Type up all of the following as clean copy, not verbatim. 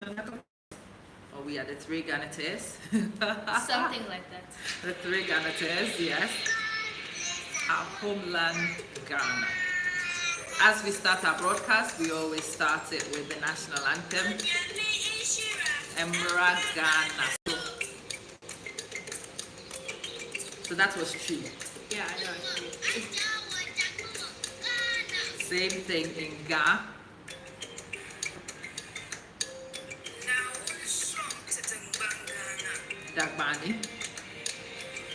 Or we are the three Ghanaians. Something like that. The three Ghanaians, yes. Our homeland, Ghana. As we start our broadcast, we always start it with the national anthem, Emra Ghana. So that was true. Yeah, I know. Same thing in Ghana. Dagbani.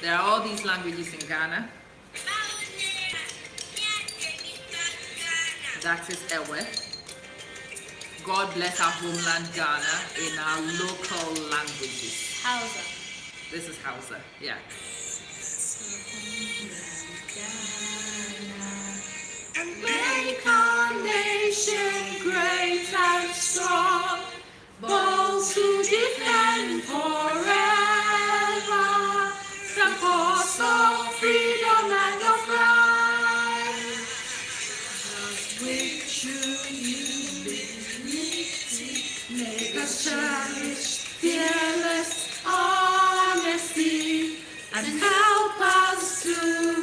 There are all these languages in Ghana. That is Ewe. God bless our homeland Ghana in our local languages. Hausa. This is Hausa, yeah. Make our nation great and strong, bold to defend forever the cause of freedom and of right. With true unity, make us cherish fearless honesty and help us to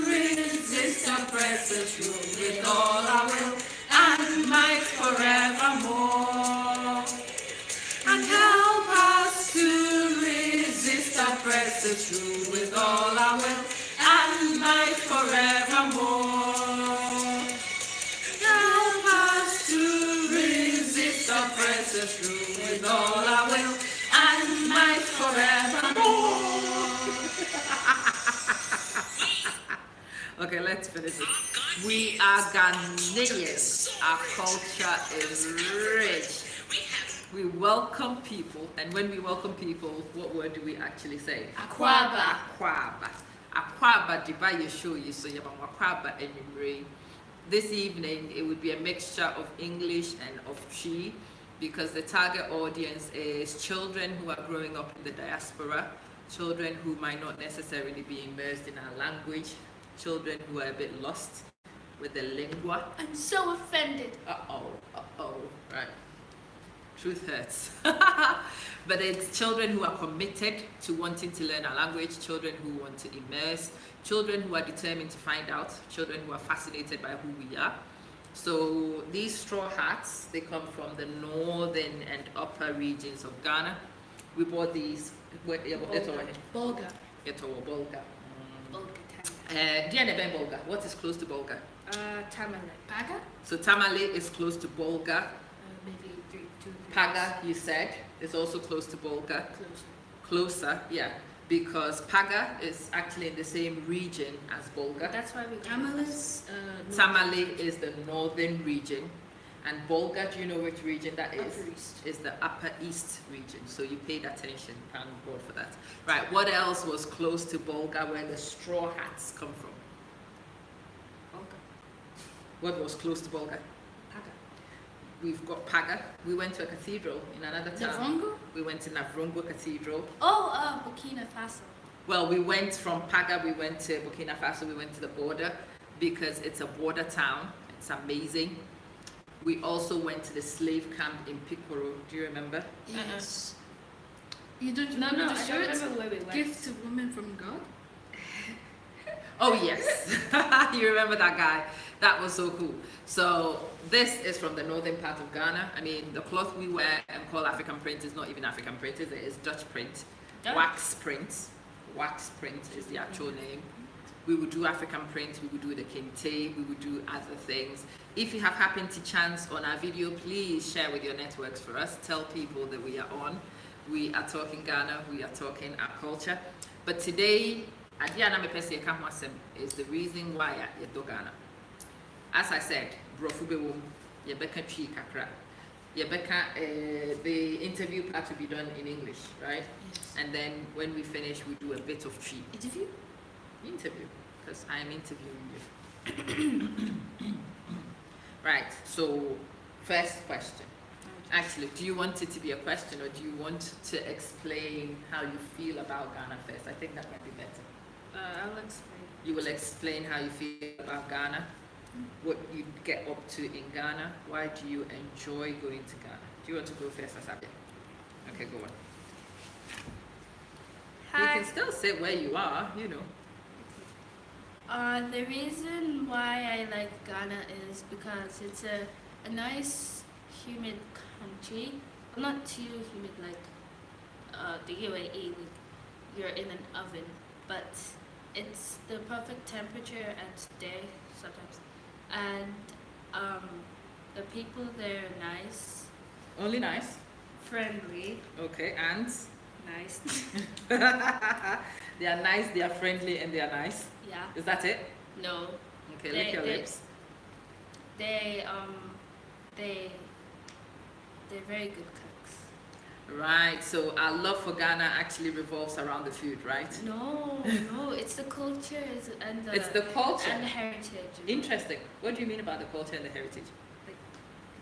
resist oppressors rule with all our will and might forevermore. And help us to resist oppressors rule with all our will and might forevermore. Help us to resist oppressors rule with all our will and might forevermore. Okay, let's finish it. We are Ghanaians. Our culture is rich. We welcome people, and when we welcome people, what word do we actually say? Akwaba. Akwaba. Akwaba diba yesho yeso yaba akwaba enyumre. This evening, it would be a mixture of English and of Chi, because the target audience is children who are growing up in the diaspora, children who might not necessarily be immersed in our language, children who are a bit lost with the lingua. I'm so offended. Right. Truth hurts. But it's children who are committed to wanting to learn our language, children who want to immerse, children who are determined to find out, children who are fascinated by who we are. So these straw hats, they come from the northern and upper regions of Ghana. We bought these. Bolga. Bolga. Bolga. What is close to Bolga? Tamale. Paga? So Tamale is close to Bolga. Maybe 2 Paga, you said, is also close to Bolga. Closer, yeah. Because Paga is actually in the same region as Bolga. That's why we Tamale is the northern region. And Bolga, do you know which region that is? Upper East. Is the Upper East region. So you paid attention, thank God for that. Right, what else was close to Bolga where the straw hats come from? Bolga. What was close to Bolga? Paga. We've got Paga. We went to a cathedral in another town. Navrongo? We went to Navrongo Cathedral. Burkina Faso. Well, we went from Paga, we went to Burkina Faso, we went to the border because it's a border town. It's amazing. We also went to the slave camp in Pikoro. Do you remember? Yes. You don't No, remember I the don't shirt? remember where we went. Gift to women from God? Oh, yes. You remember that guy? That was so cool. So this is from the northern part of Ghana. I mean, the cloth we wear and call African print is not even African print, it is Dutch print. Dutch? Wax print. Wax print is the actual name. We would do African print, we would do the kente, we would do other things. If you have happened to chance on our video, please share with your networks for us. Tell people that we are on. We are talking Ghana, we are talking our culture. But today, Adiana Mepesi Ekamwasem is the reason why you do Ghana. As I said, Brofubewum, Yebeka Chi Kakra. Yebeka, the interview part will be done in English, right? Yes. And then when we finish, we do a bit of Chi. Interview, Because I am interviewing you. Right, so first question. Actually, do you want it to be a question or do you want to explain how you feel about Ghana first? I think that might be better. I'll explain. You will explain how you feel about Ghana, what you get up to in Ghana, why do you enjoy going to Ghana? Do you want to go first, Asabia? Okay, go on. You Hi. can still sit where you are, you know. The reason why I like Ghana is because it's a nice humid country. Well, not too humid like the UAE, like you're in an oven, but it's the perfect temperature at day sometimes, and um, the people there are nice, Only nice. friendly, Okay, and nice. they are nice, they are friendly, and they are nice. Yeah. Is that it? No. Okay, lick your lips. They they they're very good cooks. Right, so our love for Ghana actually revolves around the food, right? No, no, it's the culture and the It's the culture. and the heritage. Interesting. What do you mean about the culture and the heritage? Like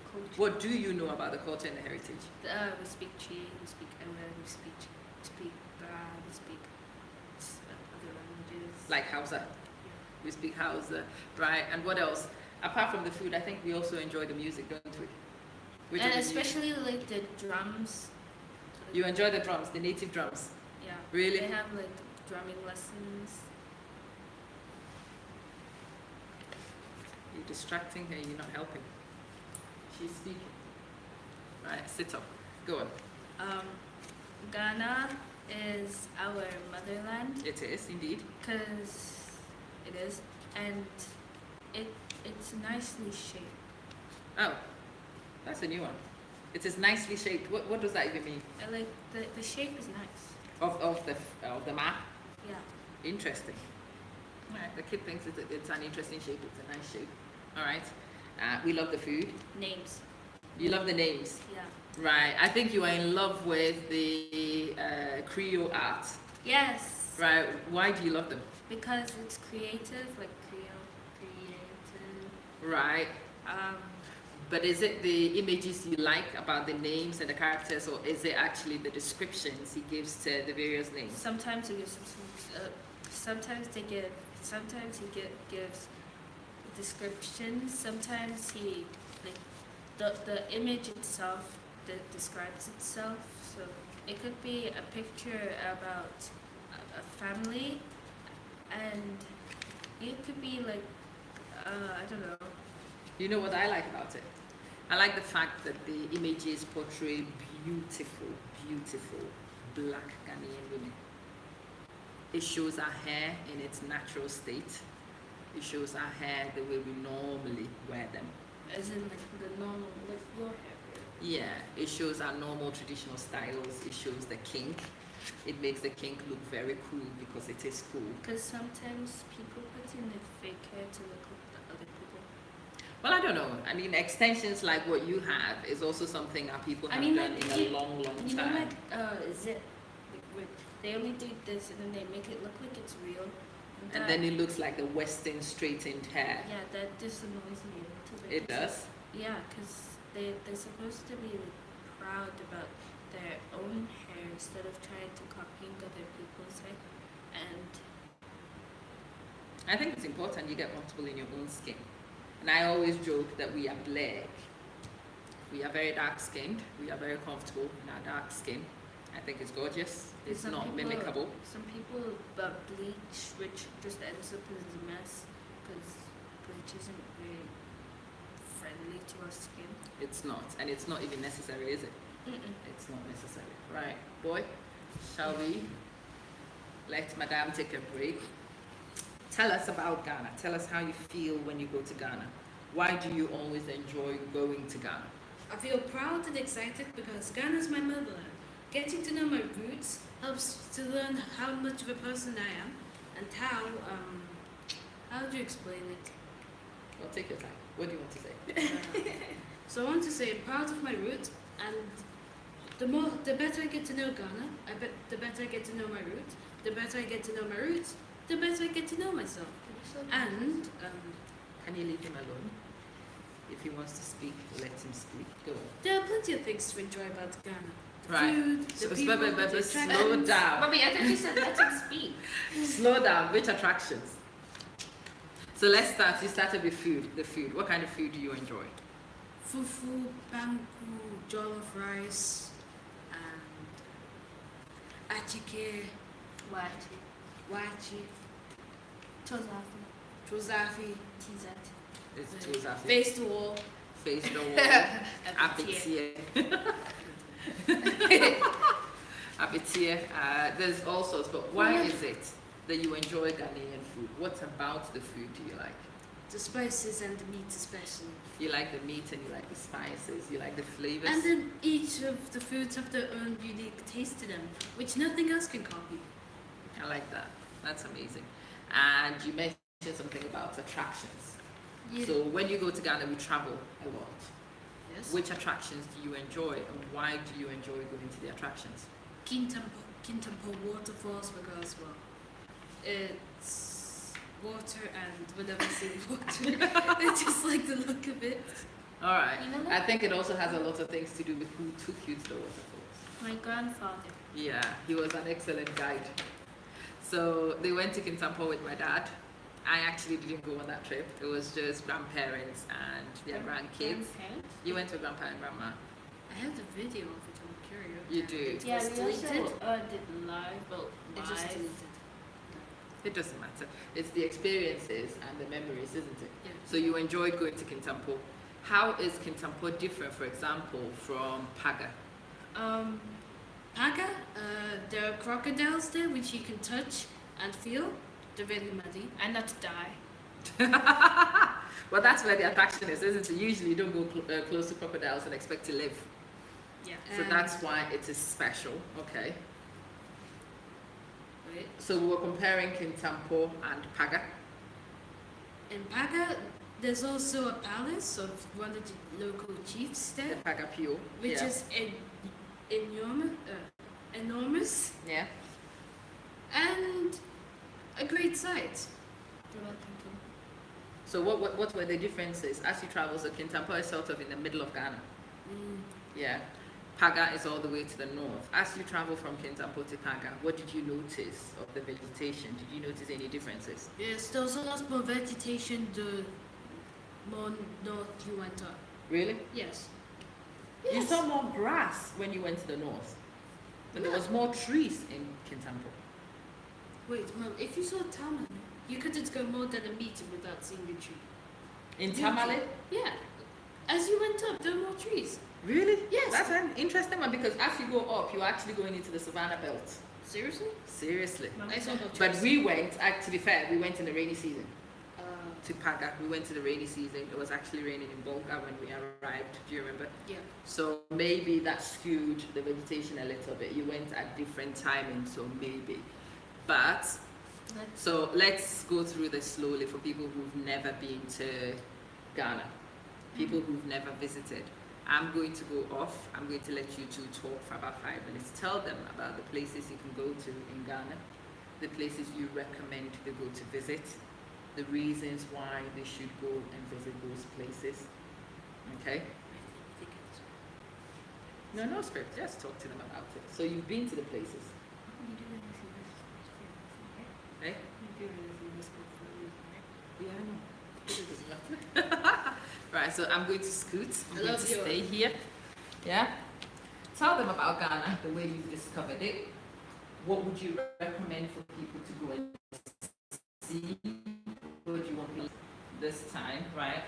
the culture. What do you know about the culture and the heritage? We speak Chi, we speak Ewe, we speak Bra, we speak other languages. Like Hausa. We speak Hausa, right? And what else? Apart from the food, I think we also enjoy the music, don't we? Which And of the music- especially like the drums. You enjoy the drums, the native drums. Yeah. Really? They have like drumming lessons. You're distracting her, you're not helping. She's speaking. Right, sit up. Go on. Ghana is our motherland It is, indeed. because it is, and it's nicely shaped. Oh, that's a new one. It is nicely shaped. What does that even mean? I like the shape is nice. Of the map? Yeah. Interesting. Right, the kid thinks it's an interesting shape. It's a nice shape. All right. We love the food. Names. You love the names. Yeah. Right. I think you are in love with the Creole art. Yes. Right. Why do you love them? Because it's creative, like creative. Right. Um, But is it the images you like about the names and the characters, or is it actually the descriptions he gives to the various names? sometimes he gives sometimes he gives descriptions. Sometimes he like the image itself that describes itself. So it could be a picture about a family, and it could be like I don't know. You know what I like about it? I like the fact that the images portray beautiful, beautiful black Ghanaian women. It shows our hair in its natural state. It shows our hair the way we normally wear them. As in like the normal, like your hair. Yeah, it shows our normal traditional styles. It shows the kink. It makes the kink look very cool because it is cool. Because sometimes people put in the fake hair to look like the other people. Well, I don't know. I mean, extensions like what you have is also something our people have done like, in a long, long you know, time. like zip. Like, where they only do this and then they make it look like it's real. And then it looks like the Western straightened hair. yeah, that just annoys me a little bit. It does? Yeah, because they're supposed to be like, proud about their own hair instead of trying to copy other people's hair. And I think it's important you get comfortable in your own skin. And I always joke that we are black. We are very dark skinned. We are very comfortable in our dark skin. I think it's gorgeous. It's some not people- mimicable. Some people bleach, which just ends up as a mess because bleach isn't very friendly to our skin. It's not. And it's not even necessary, is it? Mm-mm. It's not necessary. Right, boy, shall we let Madame take a break? Tell us about Ghana. Tell us how you feel when you go to Ghana. Why do you always enjoy going to Ghana? I feel proud and excited because Ghana is my motherland. Getting to know my roots helps to learn how much of a person I am and how do you explain it? Well, take your time. What do you want to say? So I want to say proud of my roots, and the better I get to know Ghana, the better I get to know my roots. The better I get to know my roots, the better I get to know myself. And Can you leave him alone? If he wants to speak, let him speak. Go on. there are plenty of things to enjoy about Ghana. The Right. food, the So, people, but the slow attractions. down. Bobby, I thought you said let him speak. Slow down. Which attractions? So let's start. You started with food. The food. What kind of food do you enjoy? Fufu, banku, jollof rice, and Achike, Wachi. Wachi, Tozafi. Trozafi, Tizat. It's too zafi. Face the wall. Face the wall. Apetie. Apetie. There's all sorts, but why is it that you enjoy Ghanaian food? What about the food do you like? The spices and the meat especially. You like the meat and you like the spices, you like the flavors. And then each of the foods have their own unique taste to them, which nothing else can copy. I like that. That's amazing. And you mentioned something about attractions. Yeah. So when you go to Ghana, we travel a lot. Yes. Which attractions do you enjoy and why do you enjoy going to the attractions? Kintampo waterfalls because, well, it's water and whenever I say water, I just like the look of it. All right. You know I think it also has a lot of things to do with who took you to the waterfalls. My grandfather. Yeah, he was an excellent guide. So they went to Kintampo with my dad. I actually didn't go on that trip. It was just grandparents and their grandkids. Grandparents? You went with grandpa and grandma. I have the video of it, I'm curious. You do. It Yeah, was we also deleted. did live, but It just live. deleted. It doesn't matter. It's the experiences and the memories, isn't it? Yeah. So you enjoyed going to Kintampo. How is Kintampo different, for example, from Paga? Paga, there are crocodiles there which you can touch and feel. They're really muddy. And not die. Well, that's where the attraction is, isn't it? Usually you don't go close to crocodiles and expect to live. Yeah. So that's why it is special. Okay. Right. So we were comparing Kintampo and Paga. In Paga, there's also a palace of one of the local chiefs The there, Paga Pio. which Yeah. is enormous Yeah. and a great sight. You're welcome to. So what were the differences as you travel? So Kintampo is sort of in the middle of Ghana. Yeah. Paga is all the way to the north. As you travel from Kintampo to Paga, what did you notice of the vegetation? Did you notice any differences? Yes, there was a lot more vegetation the more north you went up. Really? Yes. You saw more grass when you went to the north, but there was more trees in Kintampo. Wait, Mom, if you saw Tamale, you couldn't go more than a meter without seeing a tree. In Did you? Tamale? Yeah. As you went up, there were more trees. Really? Yes. That's an interesting one because as you go up, you're actually going into the savannah belt. Seriously? Seriously. I saw no trees. But we went, to be fair, we went in the rainy season Uh, to Paga. We went to the rainy season. It was actually raining in Bolga when we arrived. Do you remember? yeah. So maybe that skewed the vegetation a little bit. You went at different timing, so maybe. But, so let's go through this slowly for people who've never been to Ghana, people who've never visited. I'm going to go off. I'm going to let you two talk for about 5 minutes. Tell them about the places you can go to in Ghana, the places you recommend they go to visit, the reasons why they should go and visit those places. Okay? No script. Just talk to them about it. So you've been to the places, right? Yeah, I know. It doesn't matter. Right, so I'm going to scoot. I'm I going love to you. stay here. Yeah? Tell them about Ghana, the way you discovered it. What would you recommend for people to go and see? What would you want to this time, right?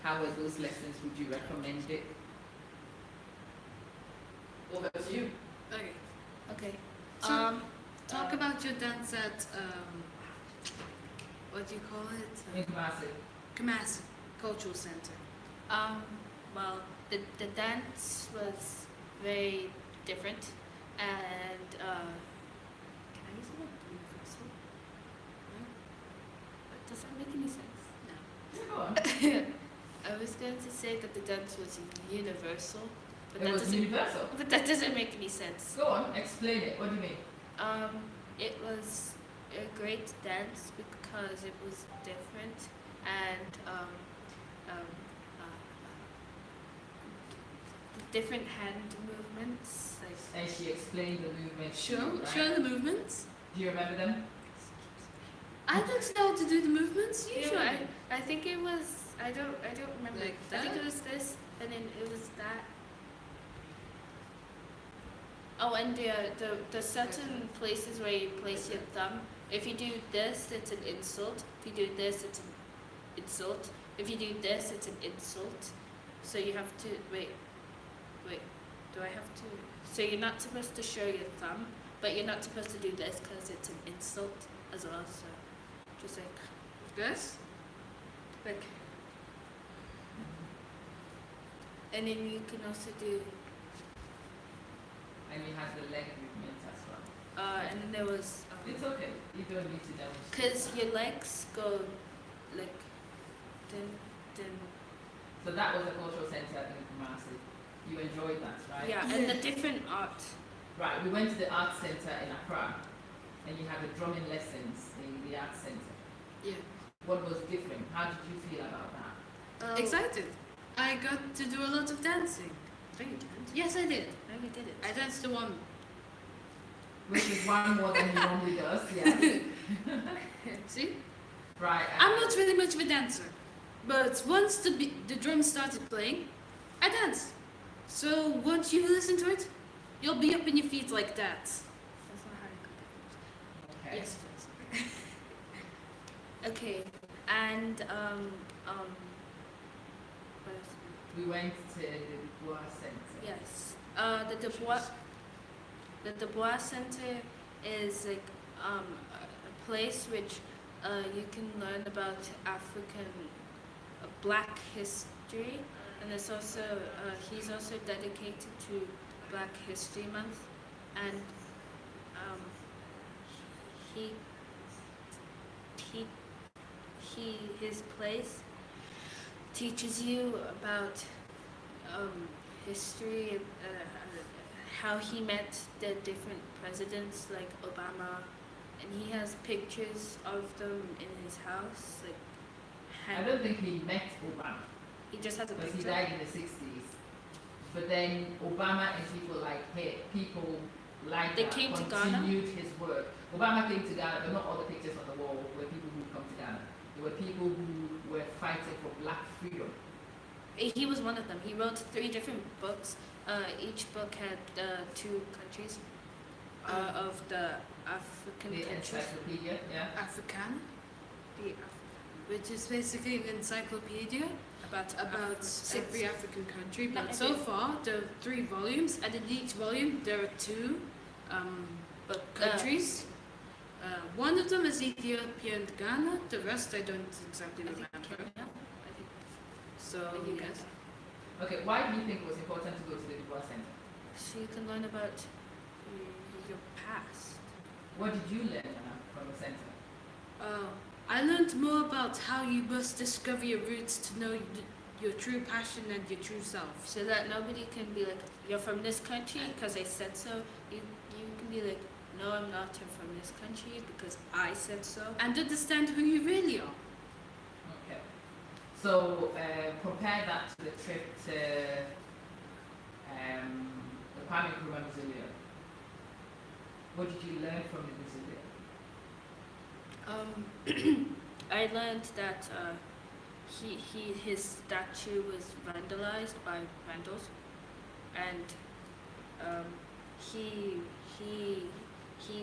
How were those lessons? Would you recommend it? Over to you. Okay. Okay. So, talk about your dance at, what do you call it? In Kumasi. Kamasi Cultural Center. Well, the dance was very different, and can I use the word universal? No? Does that make any sense? No. Yeah, go on. I was going to say that the dance was universal, but It that was doesn't. universal. But that doesn't make any sense. Go on, explain it. What do you mean? It was a great dance because it was different and different hand movements. Like, And she explained the movement. to Show, you, right? show the movements. Do you remember them? I don't know how to do the movements. You yeah, show. I think it was. I don't remember. Like I think that? it was this, and then it was that. Oh, and the certain places where you place your thumb. If you do this, it's an insult. If you do this, it's an insult. If you do this, it's an insult. So you have to wait. Do I have to? So you're not supposed to show your thumb, but you're not supposed to do this because it's an insult as well. So just like This? like, and then you can also do. And we have the leg movement as well. And then there was. It's okay. You don't need to demonstrate. Because your legs go like, then. So that was a cultural center in Kumasi. You enjoyed that, right? Yeah, and the different art. Right. We went to the art center in Accra, and you had the drumming lessons in the art center. Yeah. What was different? How did you feel about that? Excited. I got to do a lot of dancing. No, you didn't. Yes, I did. No, you didn't. I danced to one. Which is one more than you normally does, yes. See? Right. I'm not really much of a dancer, but once the drums started playing, I danced. So once you listen to it, you'll be up in your feet like that. That's not how you cook it. Okay. Yes, it is. Okay, and what else? We went to the Bois Center. Yes. The Dubois Center is like a place which you can learn about African Black history, and it's also he's also dedicated to Black History Month, and he his place teaches you about history, how he met the different presidents like Obama, and he has pictures of them in his house. Like, I don't think he met Obama he just has a because he picture. died in the 60s. But then Obama and people like They that came to continued his work. Obama came to Ghana, but not all the pictures on the wall were people who come to Ghana. There were people who were fighting for black freedom. He was one of them. He wrote 3 different books. Each book had 2 countries of the African The countries. encyclopedia, yeah. Africana, The which is basically an encyclopedia about every African country. Not But so every- far, there are 3 volumes, and in each volume there are 2 countries. One of them is Ethiopia and Ghana. The rest I don't exactly I think remember. Kenya. I think So Maybe yes. Okay, why do you think it was important to go to the Dubois Center? so you can learn about your past. What did you learn from the center? I learned more about how you must discover your roots to know your true passion and your true self. So that nobody can be like, you're from this country because I said so. You can be like, no, I'm not. I'm from this country because I said so. And understand who you really are. Okay. So compare that to the trip to the Kwame Nkrumah Mausoleum. What did you learn from the museum? I learned that his statue was vandalized by vandals, and he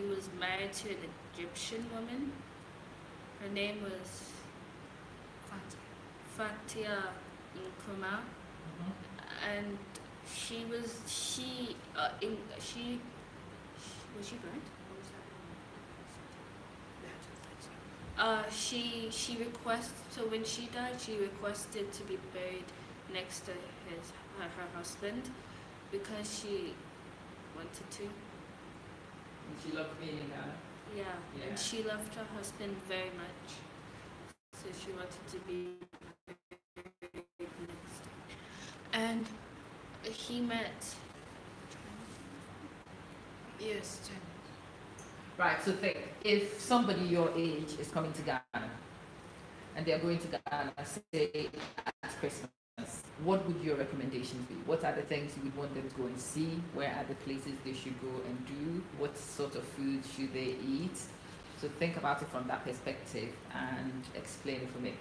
was married to an Egyptian woman. Her name was Fatia Nkrumah, and she was she burnt? What was that? She requested, so when she died, she requested to be buried next to her husband because she wanted to. And she loved being in Ghana. Yeah, Yeah. and she loved her husband very much, so she wanted to be buried next to him. And he met. Yes, Jen. Right, so think, if somebody your age is coming to Ghana and they're going to Ghana, say at Christmas, what would your recommendations be? What are the things you would want them to go and see? Where are the places they should go and do? What sort of food should they eat? So think about it from that perspective and explain it for me.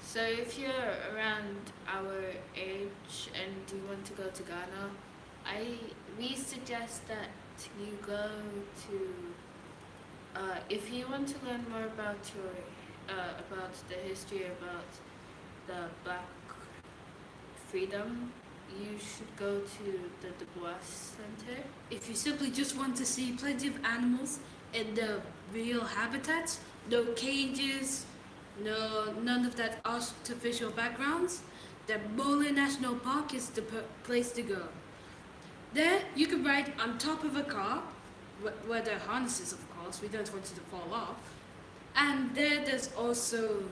So if you're around our age and you want to go to Ghana, we suggest that you go to if you want to learn more about about the history about the Black freedom, you should go to the Du Bois Center. If you simply just want to see plenty of animals in their real habitats, no cages, none of that artificial backgrounds, then Mole National Park is the place to go. There, you can ride on top of a car, where there are harnesses, of course. We don't want you to fall off. And there's also,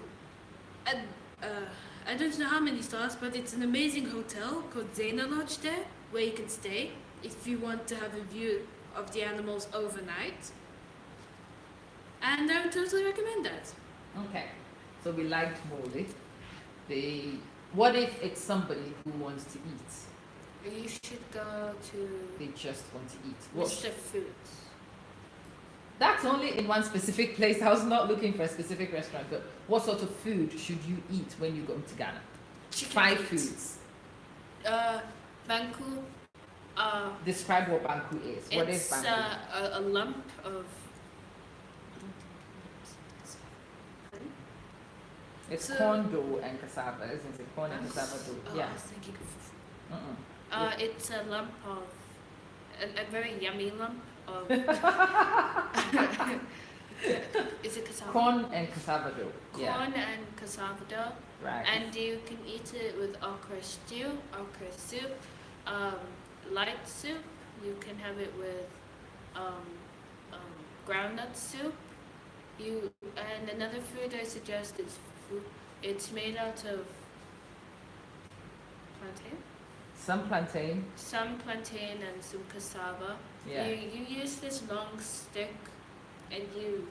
I don't know how many stars, but it's an amazing hotel called Zena Lodge there, where you can stay if you want to have a view of the animals overnight. And I would totally recommend that. Okay, so we liked Mole. What if it's somebody who wants to eat? You should go to They just want to eat. Mr. Foods. That's only in one specific place. I was not looking for a specific restaurant, but what sort of food should you eat when you go to Ghana? Chicken 5 feet. foods. Banku. Describe what banku is. What is It's banku? a lump of. It's so- corn dough and cassava, isn't it? Corn and cassava dough. Oh, Yeah. I was thinking of. Uh-uh. It's a lump of. A very yummy lump of. Is it cassava? Corn and cassava dough. Yeah. Corn and cassava dough. Right. And you can eat it with okra stew, okra soup, light soup. You can have it with groundnut soup. And another food I suggest is it's made out of plantain. Some plantain. And some cassava. Yeah. You use this long stick, and you.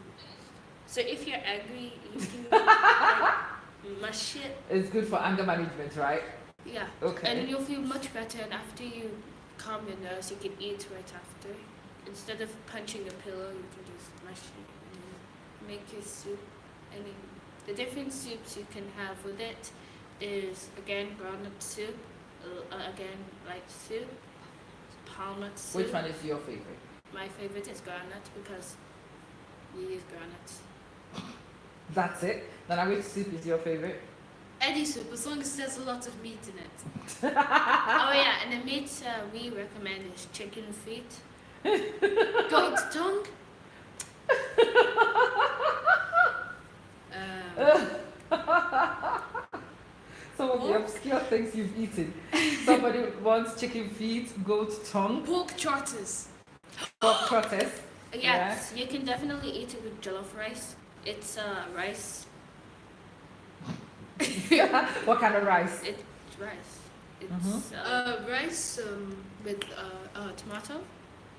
So if you're angry, you can like, mush it. It's good for anger management, right? Yeah. Okay. And you'll feel much better. And after you calm your nerves, you can eat right after. Instead of punching a pillow, you can just mash it and then make your soup. And then the different soups you can have with it is again groundnut soup, again light soup, walnut soup. Which one is your favorite? My favorite is groundnut because we use groundnuts. That's it. Then which soup is your favorite? Any soup, as long as there's a lot of meat in it. Oh yeah, and the meat we recommend is chicken feet. Goat tongue. Some of the obscure things you've eaten. Somebody wants chicken feet, goat tongue, Pork trotters. pork trotters. Yes, you can definitely eat it with jollof rice. It's rice. What kind of rice? It's rice. It's Rice with tomato.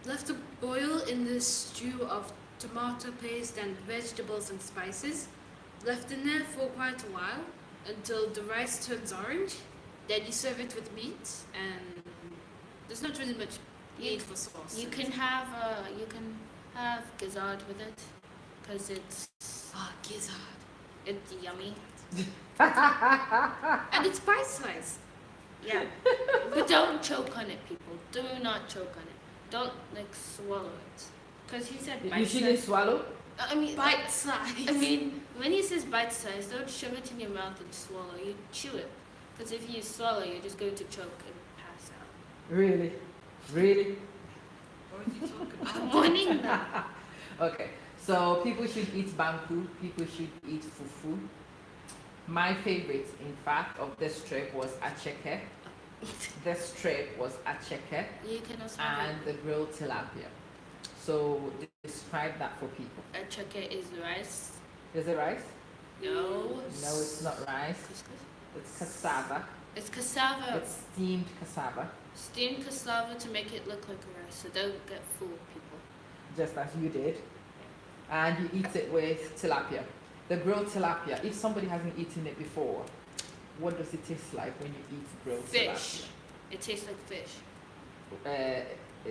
left to boil in this stew of tomato paste and vegetables and spices. Left in there for quite a while until the rice turns orange. Then you serve it with meat, and there's not really much need for sauce. You can have gizzard with it, because it's gizzard. it's yummy. And it's bite size. Yeah, but don't choke on it, people. Do not choke on it. Don't like swallow it, because he said bite You shouldn't size. swallow. I mean, Bite size. I mean, when he says bite size, don't shove it in your mouth and swallow. You chew it, because if you swallow, you're just going to choke and pass out. Really? Really? What are you talking about? I'm warning them. Okay. So people should eat banku. People should eat fufu. My favorite, in fact, of this trip was acheke. This trip was acheke You can also have and the grilled tilapia. So describe that for people. a chake is rice. Is it rice? No. No, it's not rice. Couscous? It's cassava. It's cassava. It's steamed cassava, Steamed cassava to make it look like a rice, so don't get fooled, people. just as you did. And you eat it with tilapia. The grilled tilapia, if somebody hasn't eaten it before, what does it taste like when you eat grilled Fish. It tastes like fish. tilapia?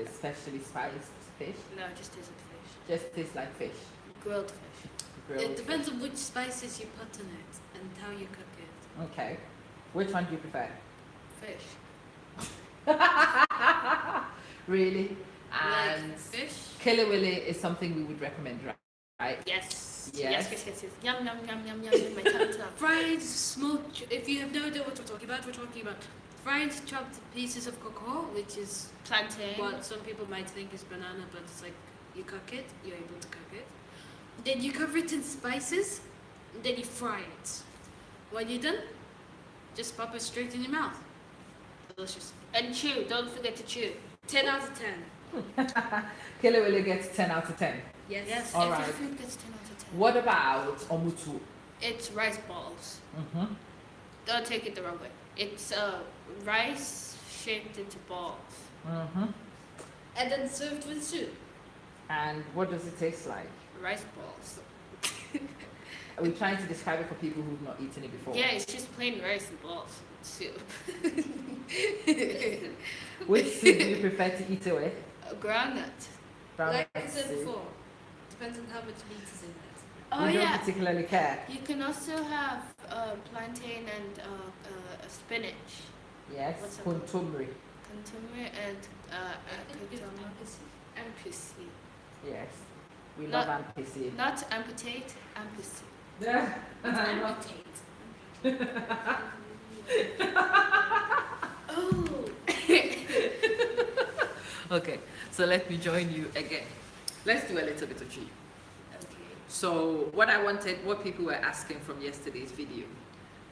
Especially spiced fish. No, it just tastes like fish. Just tastes like fish. Grilled fish. Grilled It depends on which spices you put in it and how you cook it. fish. Okay. Which one do you prefer? Fish. Really? And Like fish. kelewele is something we would recommend, right? Yes. Yes. Yes. Yum yum yum yum yum. My tongue's up. Fried smoked. If you have no idea what we're talking about fried chopped pieces of cocoa, which is Plantain. what some people might think is banana, but it's like you cook it, you're able to cook it. Then you cover it in spices, and then you fry it. When you're done, just pop it straight in your mouth. Delicious. And chew. Don't forget to chew. 10 out of 10. Kelewele gets 10 out of 10. Yes. All Every right. food gets 10 out of 10. What about omutu? It's rice balls. Mm-hmm. Don't take it the wrong way. It's rice shaped into balls. Mm-hmm. And then served with soup. And what does it taste like? Rice balls. Are we trying to describe it for people who've not eaten it before? Yeah, it's just plain rice and balls. Soup. Which soup do you prefer to eat it with? A groundnut. Brown Like I rice said soup? before, depends on how much meat is in it. Oh We don't yeah. particularly care. You can also have plantain and spinach, Yes, What's that? kontomri. contumely, and katama, and pussy. Yes, we Not- love ampisi. Not amputate, ampussy. Amputate. Oh. Okay, so let me join you again. Let's do a little bit of G. Okay. So what people were asking from yesterday's video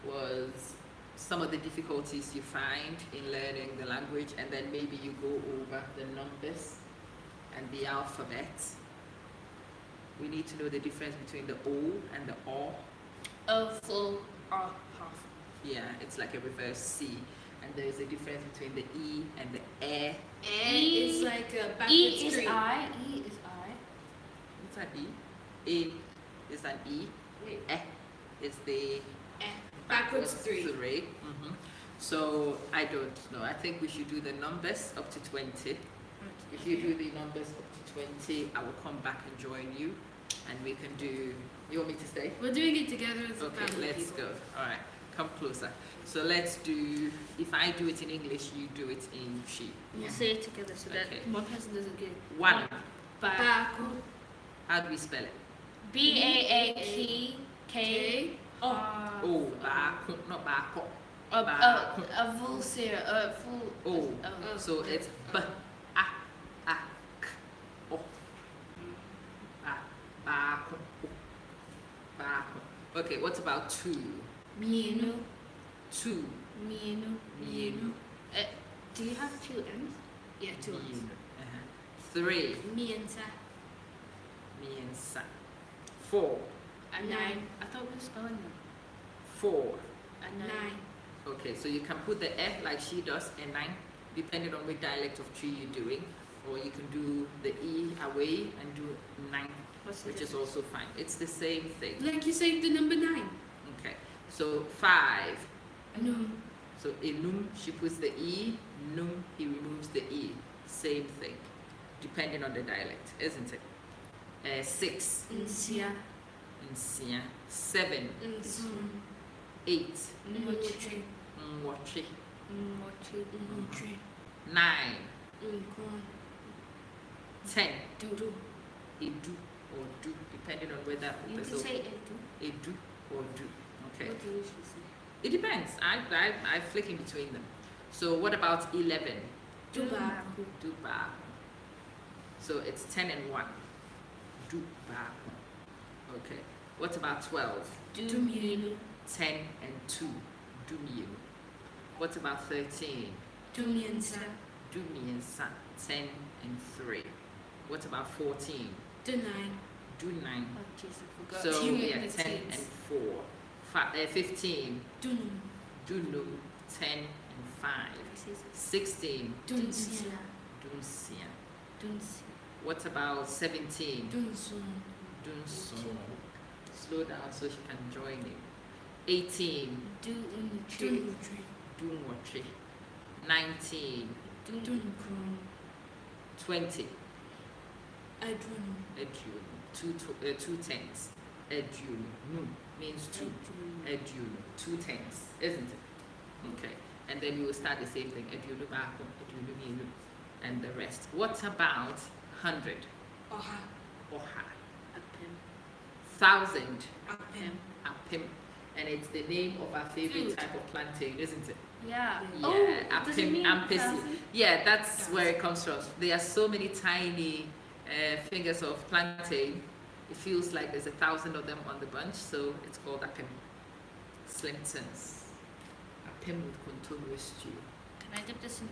was some of the difficulties you find in learning the language, and then maybe you go over the numbers and the alphabet. We need to know the difference between the O and the O. A full or half. Yeah, it's like a reverse C. And there is a difference between the E and the E. It's like a backwards E is three. I. E is I. What's that E? E is an E. Wait. E is the Backwards three. Mhm. So I don't know. I think we should do the numbers up to 20. If you do the numbers up to 20, I will come back and join you, and we can do. You want me to stay? We're doing it together as a Okay, family. let's people. go. All right, come closer. So let's do. If I do it in English, you do it in Chi. We'll say it together so that Okay. one person doesn't get One. Baku. How do we spell it? BAAKK. K. Oh, baako, not baako. A full series. A full. Oh, Oh. so it's b, a, k, o, baako, o, baako. Okay, what about two? Mienu. Two. Mienu. Mienu. Do you have two M's? Yeah, two ones. Mienu. Three. Miensa. Miensa. Four. A nine. I thought we were spelling them. Four. A nine. Nine. Okay, so you can put the F like she does, a nine, depending on which dialect of tree you're doing, or you can do the E away and do nine, What's the which is difference? also fine. It's the same thing. Like you saying the number 9. Okay, so five. No. So enum, she puts the E, num, he removes the E. Same thing, depending on the dialect, isn't it? Six, Nsia. nsia. Seven, Nsun. eight, Nwoche. nwoche. Nwoche. Nine, Nkron. 10, Dudu. edu or do, depending on whether You can say edu. edu or do. Okay, What do you usually say? it depends. I flick in between them. So what about 11? Dubaku. Duba. So it's 10 and 1. Duba. Okay. What about 12? Dumienu. 10 and 2. Dumio. What about 13? Dumiensa. Dumiensa. 10 and 3. What about 14? Dunai. Dunine. Oh, jeez, I forgot. So Two yeah, and 10 and six. 4. 15. Dunum. Dunum. 10 and 5. 16. Dunsia. Dunsia. Dunsia. What about 17? Dunsun. Dunsun. Slow down so she can join you. 18. Dunutri. Dunwatri. 19. Dunkron. 20. Adrunu. Edun. Two tens. Edun. Means two. Edun. 2 tens, isn't it? Okay. And then we will start the same thing. Edunu bako. Edunu mienu. and the rest. What about 100? Oha. Oha. Apim. 1,000? Apim. Apim. And it's the name of our favorite Food. type of plantain, isn't it? Yeah. Yeah, Oh, does it apim, mean ampisi. 1,000? Yeah, that's where it comes from. There are so many tiny fingers of plantain. It feels like there's 1,000 of them on the bunch, so it's called apim. Slimtons. Apim with contour stew. Can I dip this in?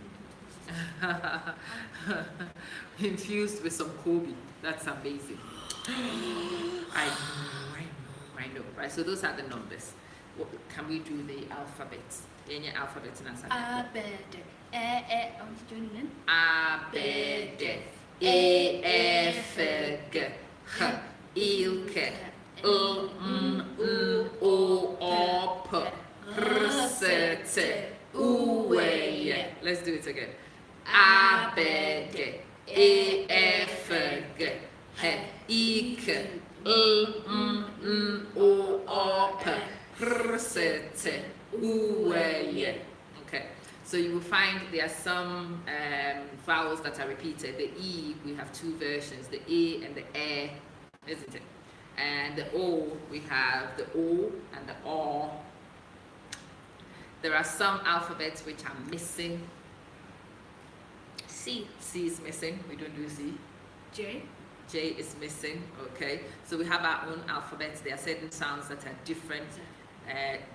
Infused with some Kobe. That's amazing. I know. Right, so those are the numbers. Can we do the alphabet? Any alphabet in answer? A, B, D, E, I'm doing it. A, B, D, E, F, G, H, I, K, L, M, N, O, O, P, R, S, T, U, W, Y. Let's do it again. A, B, D, E, F, G, H, I, K, L, M, N, O, O, P, R, S, T, U, W, Y. Okay, so you will find there are some vowels that are repeated. The E, we have two versions, the A and the E, isn't it? And the O, we have the O and the O. There are some alphabets which are missing. C. C is missing, we don't do C. J. J is missing, okay. So we have our own alphabets. There are certain sounds that are different.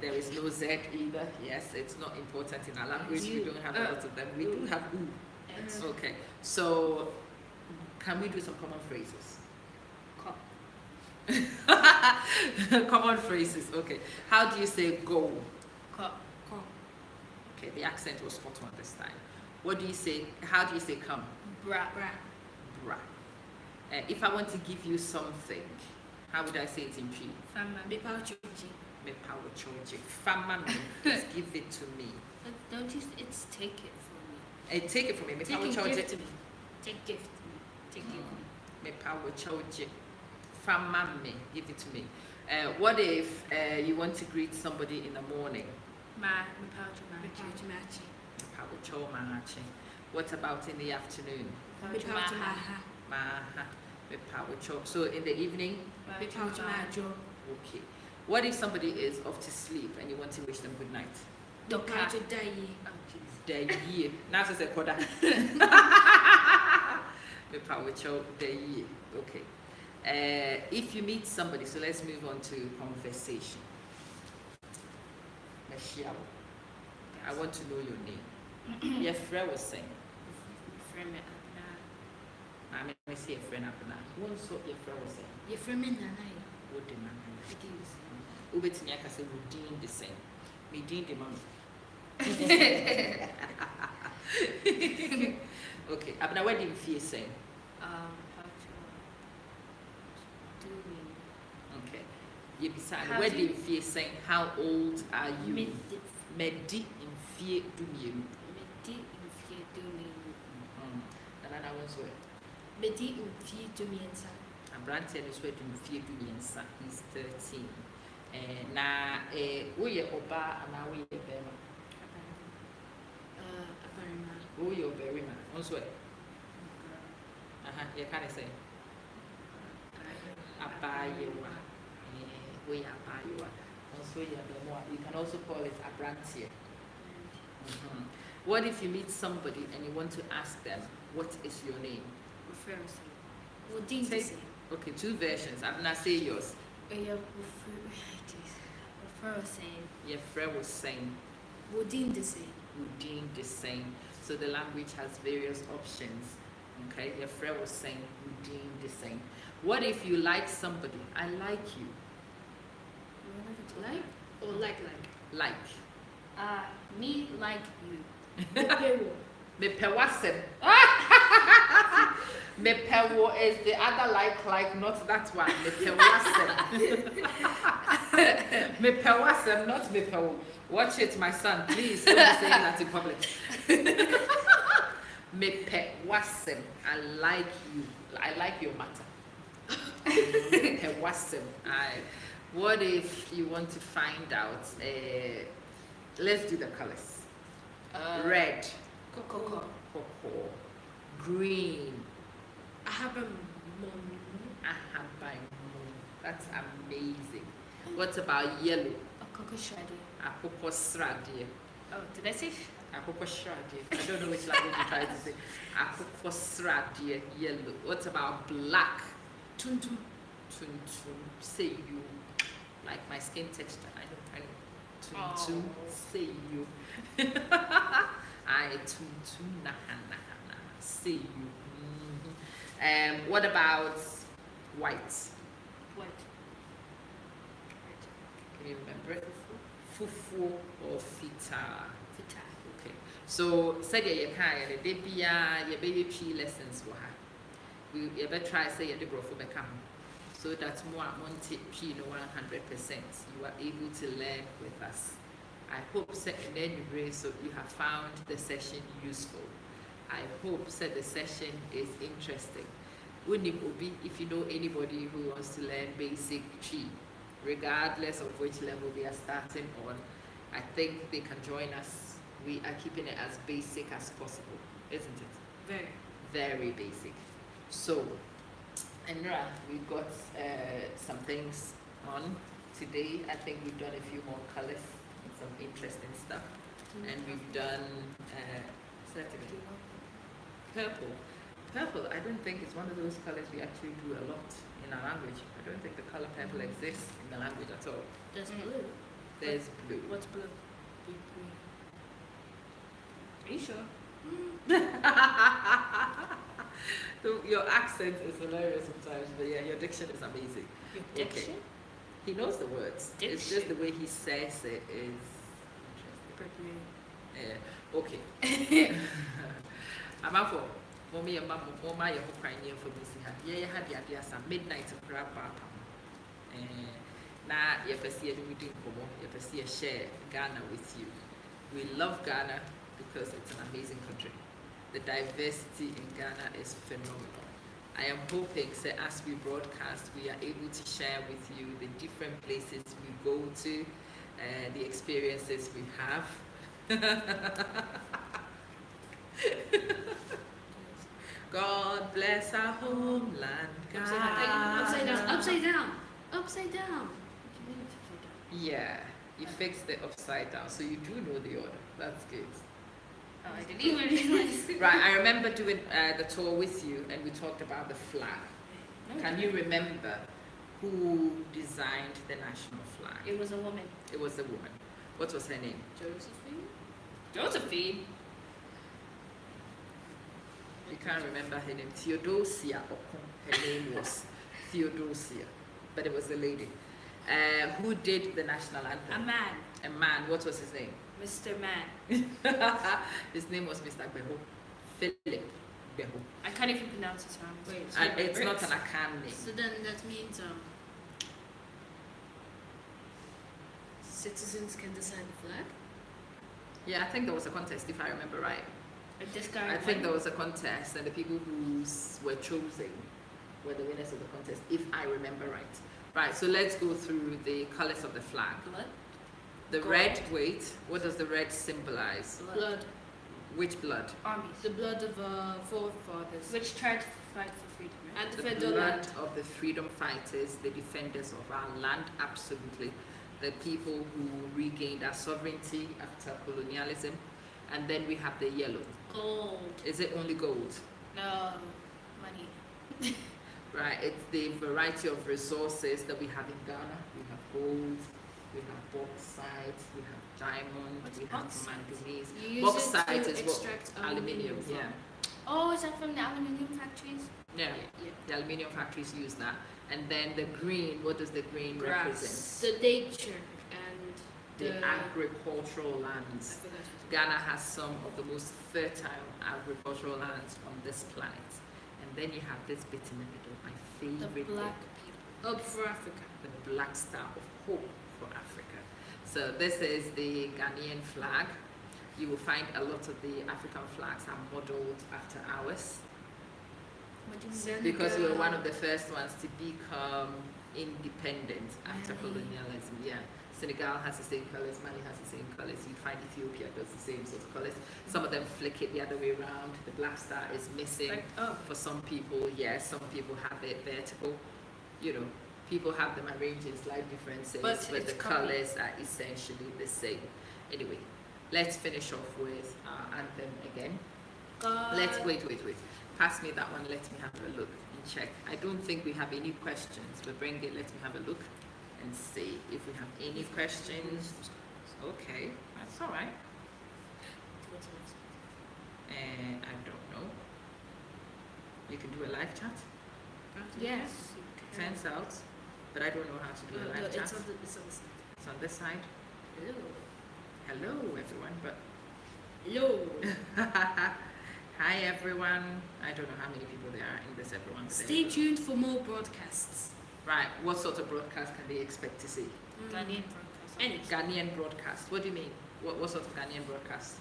There is no Z either. Yes, it's not important in our language. We don't have a lot of them. We do have U. Okay, so can we do some common phrases? Common phrases, okay. How do you say go? Co. Okay, the accent was spot on this time. What do you say? How do you say come? Bra. Bra. If I want to give you something, how would I say it in Twi? Fama. Me power chuchi. Me power charge. Fama me, please give it to me. But don't you? It's take it from me. Take it from me. Me Take power a charge. gift to me. Take gift to me. Take gift. Me power charge. Fama me, give it to me. What if you want to greet somebody in the morning? Ma. Me power Me to power chumachi. Me power chomachi. What about in the afternoon? Me power chumaha. Maha. Me power cho. So in the evening? Me power chumajo. Okay. What if somebody is off to sleep and you want to wish them good night? Me power chudai. Oh, jeez. The year. Now it's a koda. Me power cho the year. Okay. If you meet somebody, so let's move on to conversation. Michelle, I want to know your name. Your friend was saying. Friend me. I mean, I see a friend up now. What so your friend was saying? Your friend me nana. What the man? It is. Ubet Nyaka say we deem the same. We deem the man. Okay. Abna, what do you feel saying? How to do Okay. You beside How where do do you- you feel saying how old are you? me. Medi in fear do you. Medi if you do me. And I want to Bedi umfi to me and son. I'm Branton is where in fear do me and he's 13. Na we oba and now we bema. Aparima. We your berry man. Also, you can't say abayewa. We abayewa. Also, you can also call it a brantier. What if you meet somebody and you want to ask them, what is your name? Reference. Would Say- say. Okay, two versions. I'm not saying yours. Reference. Your friend was saying, Would say. Udin the same. So the language has various options. Okay, your friend was saying, Udin the same. What if you like somebody? I like you. Like or like. Like. Me like you. Pero. Me pewasem. Me pewo is the other like, not that one. Me pewasem. Me pewasem, not me pewo. Watch it, my son. Please don't be saying that in public. Me pewasem. I like you. I like your matter. Me pewasem. What if you want to find out? Let's do the colors. Red. Coco. Cocoa. Green. Ahabamon. Ahabaimu. That's amazing. What about yellow? Akoko shadi. Akokosradie. Oh, did I say? Akokosradie. I don't know which language you try to say. Akokosradie, yellow. What about black? Tuntum. Tuntum. Say you. Like my skin texture. I know. Tuntum. Say you. I tuntum naha naha naha. Say you. What about white? What? Can you remember it? Fufu or fita? Fita. Okay. So, said you can, the debia, your baby P lessons will have. You better try say you bro for become. So that more Monty P no 100%. You are able to learn with us. I hope said and then so you have found the session useful. I hope said the session is interesting. If you know anybody who wants to learn basic Chi, regardless of which level they are starting on, I think they can join us. We are keeping it as basic as possible, isn't it? Very. Very basic. So, Emra, we've got some things on today. I think we've done a few more colors and some interesting stuff. And we've done purple. Purple, I don't think it's one of those colors we actually do a lot in our language. I don't think the color purple exists in the language at all. There's blue. There's blue. What's blue? Are you sure? Your accent is hilarious sometimes, but yeah, your diction is amazing. Your Okay. diction? He knows the words. It's just the way he says it is interesting. Okay. I'm out for mommy and mama, mama, you're crying for me. Yeah, you had the idea some midnight to grab papa. Now, you see a meeting, you see a share Ghana with you. We love Ghana because it's an amazing country. The diversity in Ghana is phenomenal. I am hoping that as we broadcast, we are able to share with you the different places we go to, the experiences we have. God bless our homeland, Ghana. Upside down. Upside down. Upside down. Yeah, you fixed it upside down, so you do know the order. That's good. Oh, I didn't even realize. Right, I remember doing the tour with you, and we talked about the flag. Can you remember who designed the national flag? It was a woman. It was a woman. What was her name? Josephine. Josephine. You can't remember her name. Theodosia. Her name was Theodosia, but it was a lady. Who did the national anthem? A man. A man. What was his name? Mr. Man. His name was Mr. Beho. Philip Beho. I can't even pronounce his name. Wait. And it's not an Akan name. So then that means citizens can decide the flag. Yeah, I think there was a contest, if I remember right. This guy. I think there was a contest, and the people who were chosen were the winners of the contest, if I remember right. Right, so let's go through the colors of the flag. Blood. The Gold. red, wait, what does the red symbolize? Blood. Which blood? Armies. The blood of forefathers. Which tried to fight for freedom, right? And The defend our blood land. of the freedom fighters, the defenders of our land, absolutely. The people who regained our sovereignty after colonialism. And then we have the yellow. Gold. Is it only gold? No. Money. Right, it's the variety of resources that we have in Ghana. We have gold, we have bauxite, we have diamond, What's we have bauxite? manganese. You use Bauxite it to is what? extract Aluminium, from. yeah. Oh, is that from the aluminium factories? Yeah, Yeah. the aluminium factories use that. And then the green, what does the green Grass. represent? The nature and The agricultural lands. I forgot. Ghana has some of the most fertile agricultural lands on this planet. And then you have this bit in the middle, my The favorite black bit. people. Hope for Africa. The black star of hope for Africa. So this is the Ghanaian flag. You will find a lot of the African flags are modeled after ours What do you mean? Senegal. because we were one of the first ones to become independent after Really? colonialism. Yeah, Senegal has the same colors, Mali has the same colors, you find Ethiopia does the same sort of colors. Some of them flick it the other way around, the black star is missing. Like, oh. For some people, yes, some people have it vertical. You know, people have them arranged in slight differences, But but it's the copied. colors are essentially the same. Anyway, let's finish off with our anthem again. Let's wait. Pass me that one. Let me have a look and check. I don't think we have any questions, but bring it. Let me have a look and see if we have any questions. Okay, that's all right. And I don't know. You can do a live chat. Yes. Turns out, but I don't know how to do a live chat. It's on the side. It's on this side. Hello. Hello, everyone. But Hello. hi, everyone. I don't know how many people there are in this everyone. Stay tuned for more broadcasts. Right. What sort of broadcast can they expect to see? Ghanaian broadcast. Any. Ghanaian broadcast. What do you mean? What sort of Ghanaian broadcast?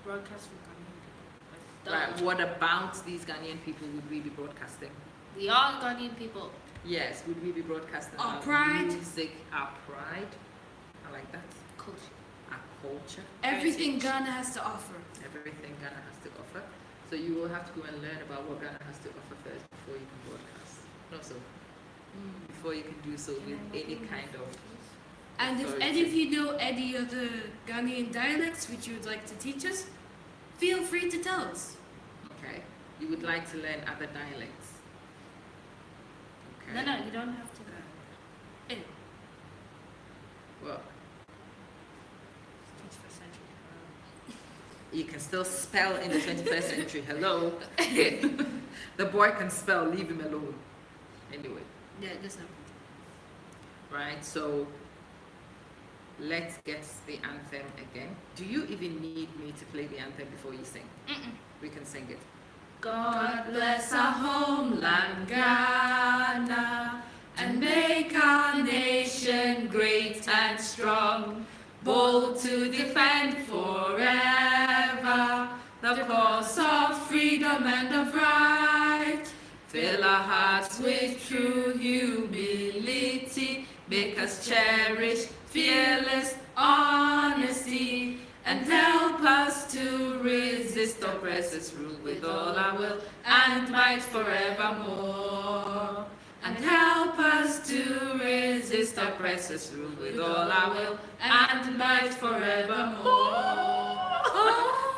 Broadcast from Ghanaian people. Like, Right. What about these Ghanaian people would we be broadcasting? We are Ghanaian people. Yes. Would we be broadcasting Our pride. music, our pride? I like that. Culture. Our culture. Everything Heritage. Ghana has to offer. Everything Ghana has to offer. So you will have to go and learn about what Ghana has to offer first before you can broadcast. No, so before you can do so with any kind of. And if any of you know any other Ghanaian dialects which you would like to teach us, feel free to tell us. Okay. You would like to learn other dialects. Okay. No, you don't have to. Well, 21st century. you can still spell in the 21st century. Hello. The boy can spell. Leave him alone. Anyway. Yeah, that's not. Right. So let's get the anthem again. Do you even need me to play the anthem before you sing? We can sing it. God Bless our homeland Ghana and make our nation great and strong, bold to defend forever the cause of freedom and of right. Fill our hearts with true humility, make us cherish fearless honesty, and help us to resist oppressors' rule with all our will and might forevermore. And help us to resist oppressors' rule with all our will and might forevermore.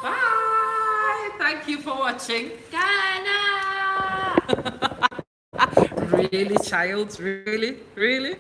Bye. Thank you for watching. Ghana! Really, child? Really? Really?